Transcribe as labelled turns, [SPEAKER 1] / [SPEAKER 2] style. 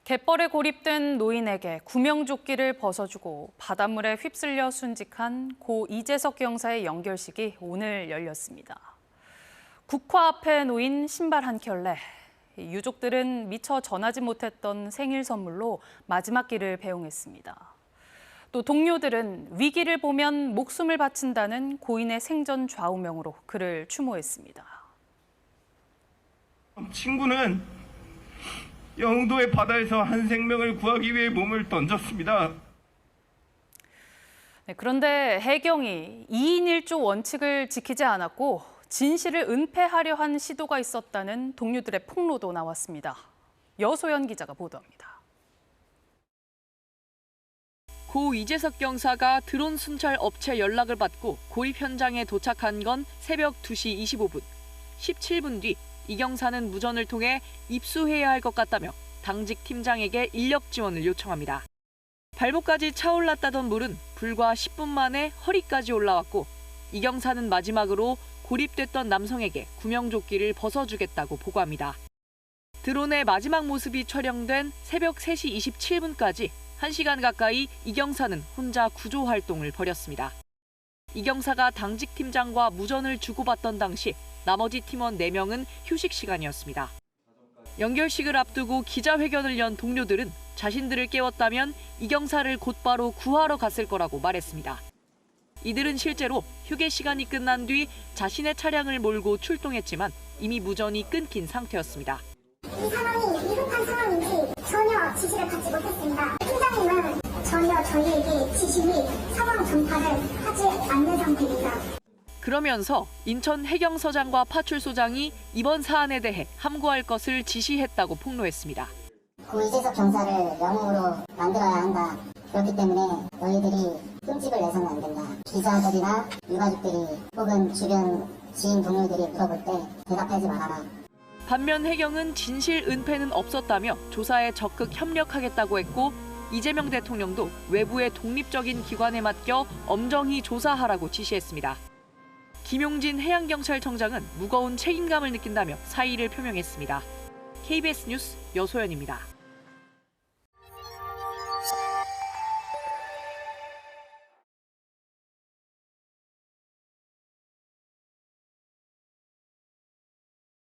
[SPEAKER 1] 갯벌에 고립된 노인에게 구명조끼를 벗어주고 바닷물에 휩쓸려 순직한 고 이재석 경사의 연결식이 오늘 열렸습니다. 국화 앞에 놓인 신발 한 켤레. 유족들은 미처 전하지 못했던 생일 선물로 마지막 길을 배웅했습니다. 또 동료들은 위기를 보면 목숨을 바친다는 고인의 생전 좌우명으로 그를 추모했습니다.
[SPEAKER 2] 친구는 영도의 바다에서 한 생명을 구하기 위해 몸을 던졌습니다.
[SPEAKER 1] 그런데 해경이 2인 1조 원칙을 지키지 않았고 진실을 은폐하려 한 시도가 있었다는 동료들의 폭로도 나왔습니다. 여소연 기자가 보도합니다.
[SPEAKER 3] 고 이재석 경사가 드론 순찰 업체 연락을 받고 고립 현장에 도착한 건 새벽 2시 25분. 17분 뒤 이 경사는 무전을 통해 입수해야 할 것 같다며 당직 팀장에게 인력 지원을 요청합니다. 발목까지 차올랐다던 물은 불과 10분 만에 허리까지 올라왔고 이 경사는 마지막으로 고립됐던 남성에게 구명조끼를 벗어주겠다고 보고합니다. 드론의 마지막 모습이 촬영된 새벽 3시 27분까지 1시간 가까이 이 경사는 혼자 구조 활동을 벌였습니다. 이 경사가 당직 팀장과 무전을 주고받던 당시 나머지 팀원 4명은 휴식 시간이었습니다. 연결식을 앞두고 기자회견을 연 동료들은 자신들을 깨웠다면 이 경사를 곧바로 구하러 갔을 거라고 말했습니다. 이들은 실제로 휴게 시간이 끝난 뒤 자신의 차량을 몰고 출동했지만 이미 무전이 끊긴 상태였습니다.
[SPEAKER 4] 이 상황이 위급한 상황인지 전혀 지시를 받지 못했습니다. 팀장님은 전혀 저희에게 지시 및 상황 전파를 하지 않는 상태입니다.
[SPEAKER 3] 그러면서 인천 해경서장과 파출소장이 이번 사안에 대해 함구할 것을 지시했다고 폭로했습니다.
[SPEAKER 4] 고 이재석 경사를 영웅으로 만들어야 한다. 그렇기 때문에 너희들이 흠집을 내서는 안 된다. 기자들이나 유가족들이 혹은 주변 지인 동료들이 물어볼 때 대답하지 말아라.
[SPEAKER 3] 반면 해경은 진실 은폐는 없었다며 조사에 적극 협력하겠다고 했고 이재명 대통령도 외부의 독립적인 기관에 맡겨 엄정히 조사하라고 지시했습니다. 김용진 해양경찰청장은 무거운 책임감을 느낀다며 사의를 표명했습니다. KBS 뉴스 여소연입니다.